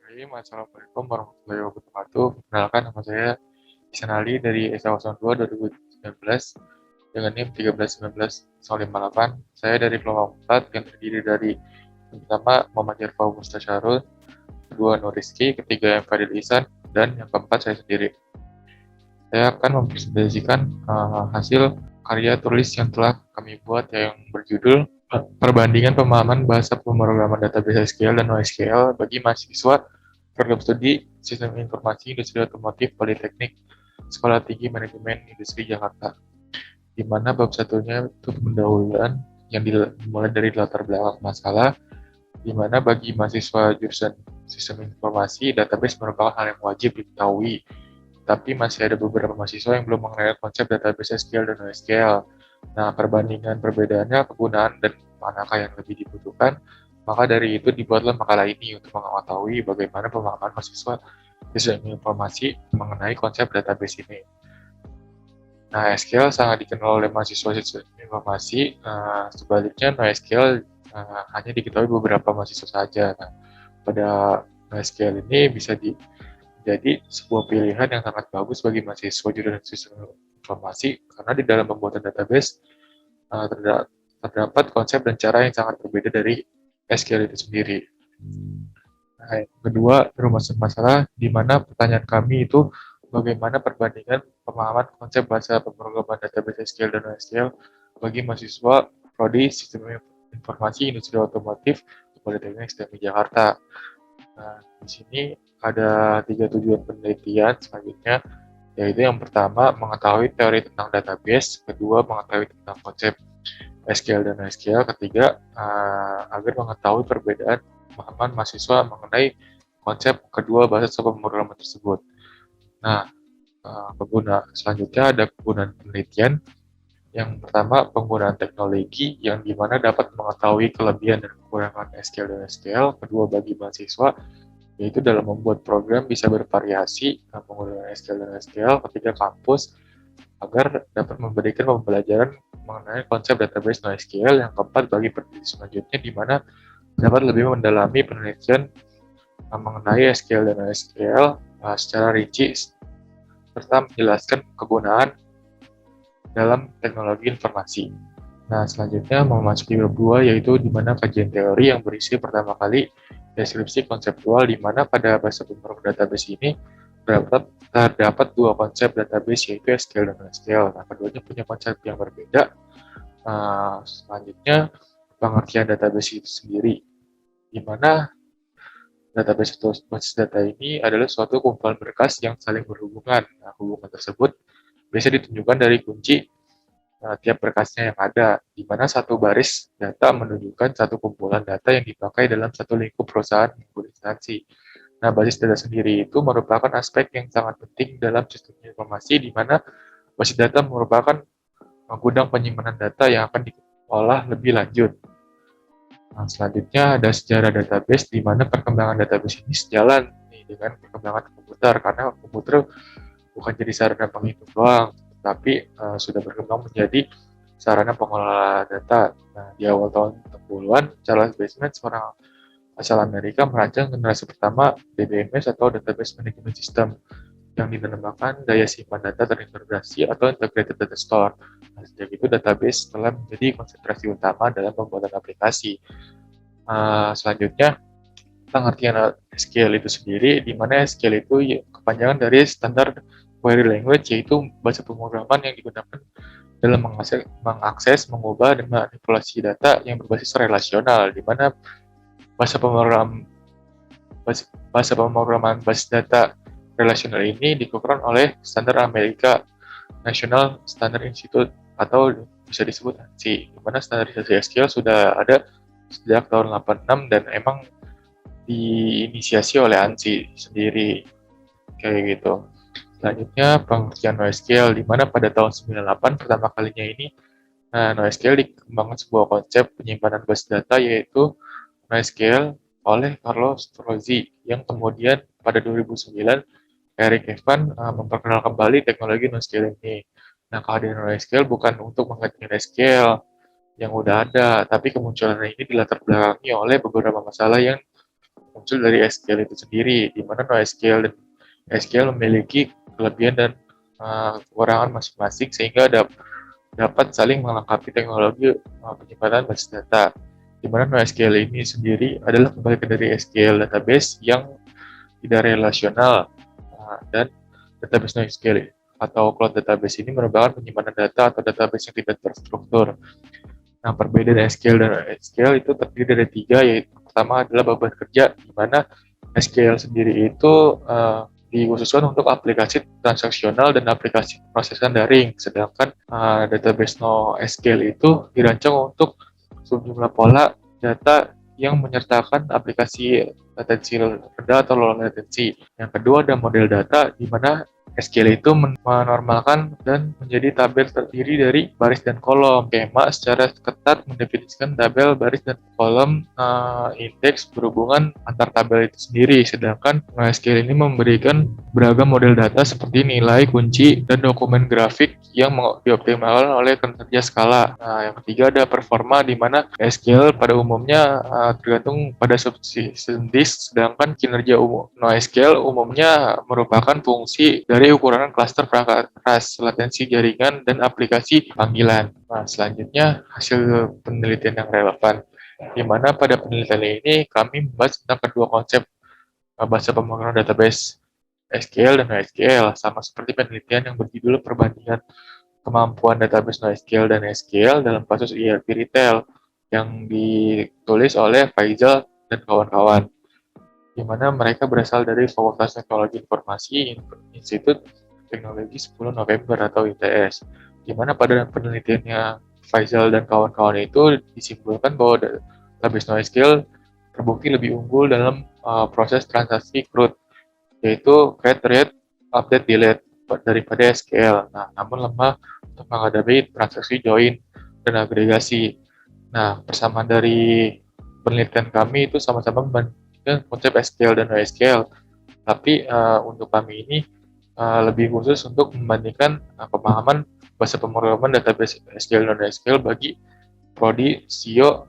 Bismillahirrahmanirrahim. Assalamualaikum warahmatullahi wabarakatuh. Perkenalkan, nama saya Ihsan Ali dari SA02 2019 dengan NIM 1319-58. Saya dari kelompok 4 yang terdiri dari yang pertama Muhammad Irfan Mustasyarul, kedua Nur Rizky, ketiga M. Fadil Ihsan, dan yang keempat saya sendiri. Saya akan mempresentasikan hasil karya tulis yang telah kami buat yang berjudul Perbandingan Pemahaman Bahasa Pemrograman Database SQL dan NoSQL bagi mahasiswa program studi Sistem Informasi Industri Otomotif Politeknik Sekolah Tinggi Manajemen Industri Jakarta, di mana bab satunya itu pendahuluan yang dimulai dari latar belakang masalah, di mana bagi mahasiswa jurusan Sistem Informasi, database merupakan hal yang wajib diketahui, tapi masih ada beberapa mahasiswa yang belum mengenal konsep database SQL dan NoSQL. Nah, perbandingan perbedaannya, kegunaan, dan manakah yang lebih dibutuhkan, maka dari itu dibuatlah makalah ini untuk mengetahui bagaimana pemahaman mahasiswa sistem informasi mengenai konsep database ini. Nah, SQL sangat dikenal oleh mahasiswa sistem informasi, sebaliknya NoSQL hanya diketahui beberapa mahasiswa saja. Nah, pada NoSQL ini bisa jadi sebuah pilihan yang sangat bagus bagi mahasiswa jurusan sistem informasi karena di dalam pembuatan database terdapat konsep dan cara yang sangat berbeda dari SQL itu sendiri. Nah, yang kedua, rumus masalah di mana pertanyaan kami itu bagaimana perbandingan pemahaman konsep bahasa pemrograman database SQL dan NoSQL bagi mahasiswa prodi Sistem Informasi Industri Otomotif Politeknik STMI Jakarta. Nah, di sini ada 3 tujuan penelitian selanjutnya, yaitu yang pertama mengetahui teori tentang database, kedua mengetahui tentang konsep SQL dan NoSQL, ketiga agar mengetahui perbedaan pemahaman mahasiswa mengenai konsep kedua bahasa pemrograman tersebut. Nah, selanjutnya ada kegunaan penelitian. Yang pertama, penggunaan teknologi yang dimana dapat mengetahui kelebihan dan kekurangan SQL dan SQL. Kedua, bagi mahasiswa, yaitu dalam membuat program bisa bervariasi menggunakan SQL dan SQL. Ketiga, kampus, agar dapat memberikan pembelajaran mengenai konsep database NoSQL. Yang keempat, bagi peneliti selanjutnya, di mana dapat lebih mendalami penelitian mengenai SQL dan NoSQL secara rinci, serta menjelaskan kegunaan dalam teknologi informasi. Nah, selanjutnya memasuki bab 2, yaitu di mana kajian teori yang berisi pertama kali deskripsi konseptual, di mana pada bahasa pemrograman database ini terdapat dua konsep database, yaitu SQL dan NoSQL. Nah, keduanya punya konsep yang berbeda. Selanjutnya, pengertian database itu sendiri, di mana database atau basis data ini adalah suatu kumpulan berkas yang saling berhubungan. Nah, hubungan tersebut bisa ditunjukkan dari kunci tiap berkasnya yang ada, di mana satu baris data menunjukkan satu kumpulan data yang dipakai dalam satu lingkup perusahaan maupun instansi. Nah, basis data sendiri itu merupakan aspek yang sangat penting dalam sistem informasi, di mana basis data merupakan gudang penyimpanan data yang akan diolah lebih lanjut. Nah, selanjutnya ada sejarah database, di mana perkembangan database ini sejalan dengan perkembangan komputer, karena komputer bukan jadi sarana penghitung doang, tapi sudah berkembang menjadi sarana pengelola data. Nah, di awal tahun 60-an, Charles Bassman, seorang asal Amerika, merancang generasi pertama DBMS atau Database Management System yang dinamakan daya simpan data terintegrasi atau Integrated Data Store. Nah, sejak itu database telah menjadi konsentrasi utama dalam pembuatan aplikasi. Selanjutnya, pengertian SQL itu sendiri, di mana SQL itu kepanjangan dari Standard Query Language, yaitu bahasa pemrograman yang digunakan dalam mengakses, mengubah, dan manipulasi data yang berbasis relasional, di mana bahasa pemrograman basis data relasional ini dikeluarkan oleh Standar Amerika National Standard Institute atau bisa disebut ANSI, di mana standarisasi SQL sudah ada sejak tahun 86 dan emang diinisiasi oleh ANSI sendiri, kayak gitu. Selanjutnya, pengertian NoSQL, di mana pada tahun 98 pertama kalinya ini NoSQL dikembangkan sebuah konsep penyimpanan basis data, yaitu NoSQL oleh Carlos Strozzi, yang kemudian pada 2009 Eric Evan memperkenalkan kembali teknologi NoSQL ini. Nah, kehadiran NoSQL bukan untuk menggantikan SQL yang udah ada, tapi kemunculan ini dilatar belakangi oleh beberapa masalah yang muncul dari SQL itu sendiri, di mana NoSQL dan SQL memiliki kelebihan dan kekurangan masing-masing sehingga dapat saling melengkapi teknologi penyimpanan basis data. Di mana NoSQL ini sendiri adalah kebalikan dari SQL database yang tidak relasional, dan database NoSQL atau cloud database ini merupakan penyimpanan data atau database yang tidak terstruktur. Nah, perbedaan SQL dan SQL itu terdiri dari tiga, yaitu pertama adalah beban kerja, di mana SQL sendiri itu dikhususkan untuk aplikasi transaksional dan aplikasi prosesan daring, sedangkan database NoSQL itu dirancang untuk sejumlah pola data yang menyertakan aplikasi latensi rendah atau low latency. Yang kedua ada model data, di mana SQL itu menormalkan dan menjadi tabel terdiri dari baris dan kolom. Skema secara ketat mendefinisikan tabel, baris, dan kolom indeks berhubungan antar tabel itu sendiri. Sedangkan SQL ini memberikan beragam model data seperti nilai, kunci, dan dokumen grafik yang dioptimalkan oleh kerja skala. Yang ketiga ada performa, di mana SQL pada umumnya tergantung pada subsystem disk, sedangkan kinerja NoSQL umumnya merupakan fungsi dari ukuran klaster perangkat keras, latensi jaringan, dan aplikasi panggilan. Nah, selanjutnya hasil penelitian yang relevan, di mana pada penelitian ini kami membahas tentang kedua konsep bahasa pemrograman database SQL dan NoSQL, sama seperti penelitian yang berjudul perbandingan kemampuan database NoSQL dan SQL dalam kasus ERP retail yang ditulis oleh Faisal dan kawan-kawan, di mana mereka berasal dari Fakultas Teknologi Informasi Institut Teknologi 10 November atau ITS, di mana pada penelitiannya Faisal dan kawan-kawan itu disimpulkan bahwa database NoSQL terbukti lebih unggul dalam proses transaksi CRUD, yaitu create, read, update, delete daripada SQL. Nah, namun lemah untuk menghadapi transaksi join dan agregasi. Nah, persamaan dari penelitian kami itu sama-sama membandingkan konsep SQL dan NoSQL. Tapi untuk kami ini lebih khusus untuk membandingkan pemahaman bahasa pemrograman database SQL dan NoSQL bagi Prodi SIO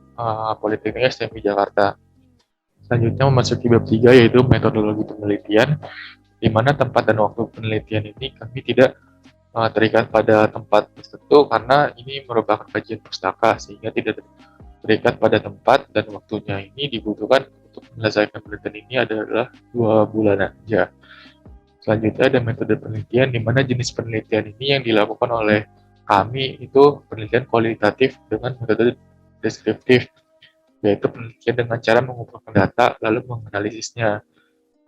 Politeknik STMI Jakarta. Selanjutnya memasuki bab 3, yaitu metodologi penelitian, di mana tempat dan waktu penelitian ini kami tidak terikat pada tempat tertentu karena ini merupakan kajian pustaka, sehingga tidak terikat pada tempat, dan waktunya ini dibutuhkan untuk menyelesaikan penelitian ini adalah 2 bulan saja. Selanjutnya ada metode penelitian, di mana jenis penelitian ini yang dilakukan oleh kami itu penelitian kualitatif dengan metode deskriptif, yaitu penelitian dengan cara mengumpulkan data lalu menganalisisnya.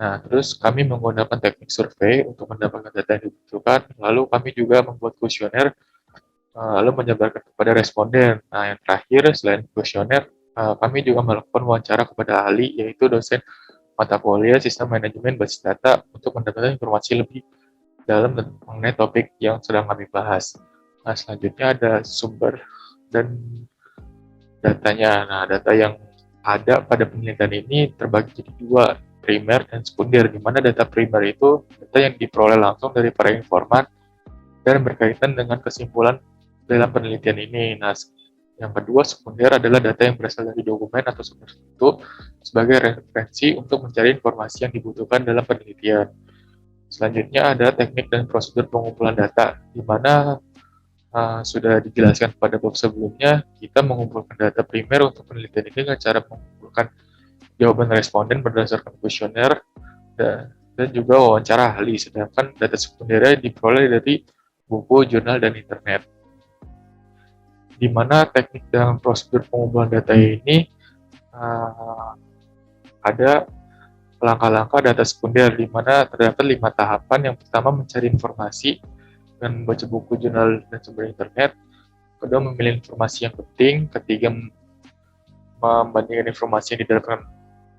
Nah, terus kami menggunakan teknik survei untuk mendapatkan data yang dibutuhkan, lalu kami juga membuat kuesioner, lalu menyebarkan kepada responden. Nah, yang terakhir, selain kuesioner, kami juga melakukan wawancara kepada ahli, yaitu dosen mata kuliah Sistem Manajemen Basis Data, untuk mendapatkan informasi lebih dalam mengenai topik yang sedang kami bahas. Nah, selanjutnya ada sumber dan datanya. Nah, data yang ada pada penelitian ini terbagi jadi dua, primer dan sekunder, di mana data primer itu data yang diperoleh langsung dari para informan dan berkaitan dengan kesimpulan dalam penelitian ini. Nah, yang kedua, sekunder adalah data yang berasal dari dokumen atau sumber tertentu sebagai referensi untuk mencari informasi yang dibutuhkan dalam penelitian. Selanjutnya ada teknik dan prosedur pengumpulan data, di mana sudah dijelaskan pada bab sebelumnya, kita mengumpulkan data primer untuk penelitian ini dengan cara mengumpulkan jawaban responden berdasarkan kuesioner dan juga wawancara ahli, sedangkan data sekundernya diperoleh dari buku, jurnal, dan internet. Di mana teknik dan prosedur pengumpulan data ini ada langkah-langkah data sekunder, di mana terdapat 5 tahapan. Yang pertama, mencari informasi dan membaca buku, jurnal, dan sumber internet. Kedua, memilih informasi yang penting. Ketiga, membandingkan informasi yang didapatkan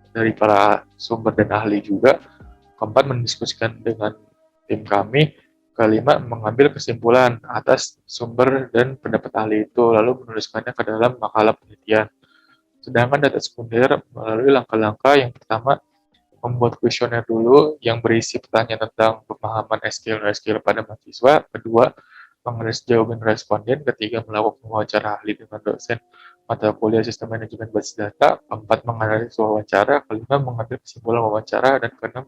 dari para sumber dan ahli juga. Keempat, mendiskusikan dengan tim kami. Kelima, mengambil kesimpulan atas sumber dan pendapat ahli itu, lalu menuliskannya ke dalam makalah penelitian. Sedangkan data sekunder melalui langkah-langkah. Yang pertama, membuat kuesioner dulu yang berisi pertanyaan tentang pemahaman SQL pada mahasiswa. Kedua, menganalisis jawaban responden. Ketiga, melakukan wawancara ahli dengan dosen mata kuliah sistem manajemen basis data, keempat menganalisis wawancara, kelima mengambil kesimpulan wawancara, dan keenam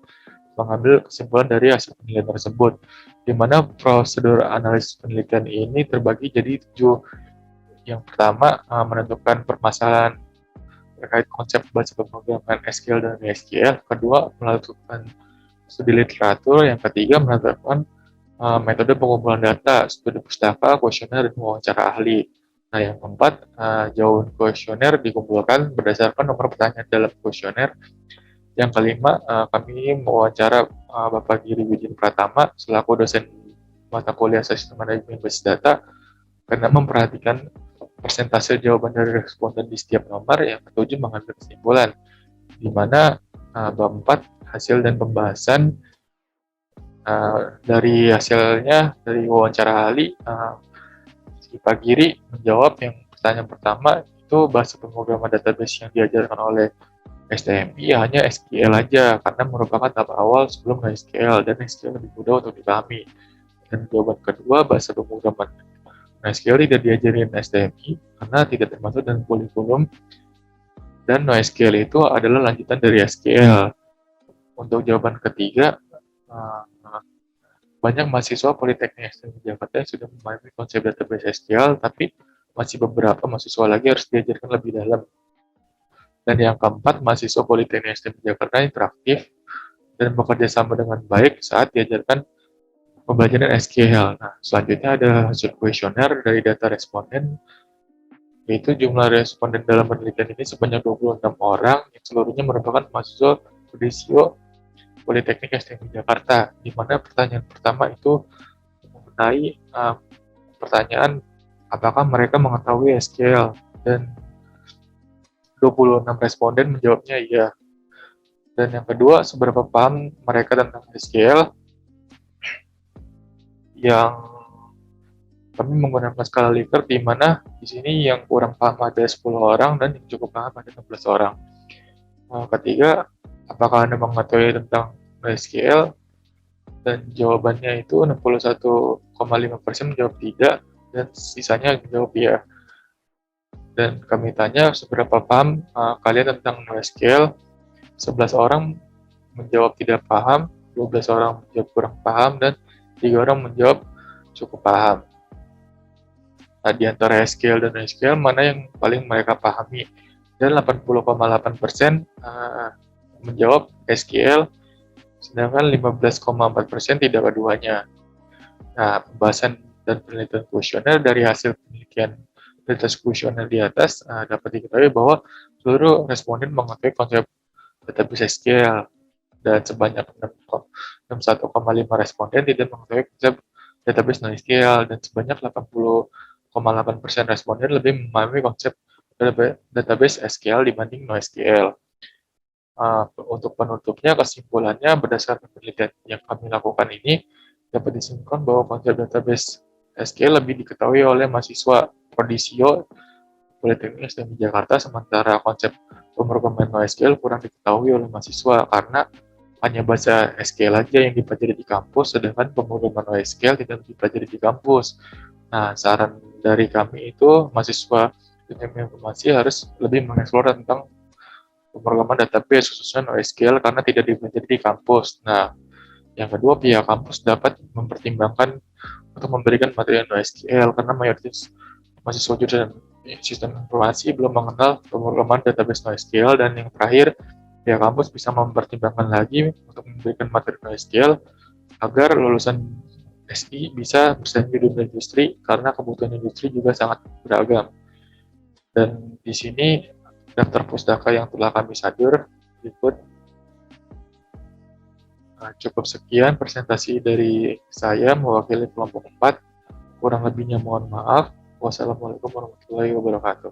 mengambil kesimpulan dari hasil penelitian tersebut. Di mana prosedur analisis penelitian ini terbagi jadi 7. Yang pertama, menentukan permasalahan terkait konsep bahasa pemrograman SQL dan SQL. Kedua, melakukan studi literatur. Yang ketiga, menentukan metode pengumpulan data, studi pustaka, kuesioner, dan wawancara ahli. Nah, yang keempat, jawaban kuesioner dikumpulkan berdasarkan nomor pertanyaan dalam kuesioner. Yang kelima, kami mewawancara Bapak Giri Wijin Pratama selaku dosen mata kuliah Sistem Manajemen Basis Data karena memperhatikan persentase jawaban dari responden di setiap nomor. Yang ketujuh, mengambil kesimpulan, di mana bab 4 hasil dan pembahasan dari hasilnya dari wawancara ahli. Si Pak Giri menjawab yang pertanyaan pertama itu bahasa pemrograman database yang diajarkan oleh STMI hanya SQL aja karena merupakan tahap awal sebelum SQL dan SQL lebih mudah untuk dipahami. Dan jawaban kedua, bahasa pemrograman NoSQL tidak diajarin STMI karena tidak termasuk dalam kurikulum, dan NoSQL itu adalah lanjutan dari SQL. Untuk jawaban ketiga, banyak mahasiswa Politeknik STM Jakarta yang sudah memahami konsep database SQL, tapi masih beberapa mahasiswa lagi harus diajarkan lebih dalam. Dan yang keempat, mahasiswa Politeknik STM Jakarta interaktif dan bekerja sama dengan baik saat diajarkan pembelajaran SQL. Nah, selanjutnya ada hasil kuesioner dari data responden, yaitu jumlah responden dalam penelitian ini sebanyak 26 orang, yang seluruhnya merupakan mahasiswa Prodisio Politeknik STM Jakarta, di mana pertanyaan pertama itu mengenai pertanyaan apakah mereka mengetahui SQL, dan 26 responden menjawabnya iya. Dan yang kedua, seberapa paham mereka tentang SQL, yang kami menggunakan skala Likert, di mana di sini yang kurang paham ada 10 orang dan yang cukup paham ada 16 orang. Ketiga, apakah Anda mengetahui tentang SQL? Dan jawabannya itu 61,5% menjawab tidak, dan sisanya menjawab iya. Dan kami tanya seberapa paham kalian tentang NoSQL. 11 orang menjawab tidak paham, 12 orang menjawab kurang paham, dan 3 orang menjawab cukup paham. Nah, di antara SQL dan NoSQL, mana yang paling mereka pahami? Dan 80,8% menjawab SQL, sedangkan 15,4% tidak keduanya. Nah, pembahasan dan penelitian kuesioner dari hasil penelitian atas kuesioner di atas dapat diketahui bahwa seluruh responden mengetahui konsep database SQL, dan sebanyak 61,5 responden tidak mengetahui konsep database NoSQL, dan sebanyak 80,8% responden lebih memahami konsep database SQL dibanding NoSQL. Untuk penutupnya, kesimpulannya berdasarkan penelitian yang kami lakukan ini dapat disimpulkan bahwa konsep database SQL lebih diketahui oleh mahasiswa Prodisio Politeknik STM Jakarta, sementara konsep pemrograman NoSQL kurang diketahui oleh mahasiswa karena hanya bahasa SQL aja yang dipelajari di kampus, sedangkan pemrograman NoSQL tidak dipelajari di kampus. Nah, saran dari kami itu mahasiswa teknik informasi harus lebih mengeksplor tentang pemrograman database khususnya NoSQL karena tidak dipelajari di kampus. Nah, yang kedua, pihak kampus dapat mempertimbangkan untuk memberikan materi NoSQL karena mayoritas mahasiswa jurusan sistem informasi belum mengenal pemrograman database NoSQL. Dan yang terakhir, pihak kampus bisa mempertimbangkan lagi untuk memberikan materi NoSQL agar lulusan SI bisa bersaing di dunia industri karena kebutuhan industri juga sangat beragam. Dan di sini daftar pustaka yang telah kami sadur berikut. Cukup sekian presentasi dari saya mewakili kelompok 4. Kurang lebihnya mohon maaf. Wassalamualaikum warahmatullahi wabarakatuh.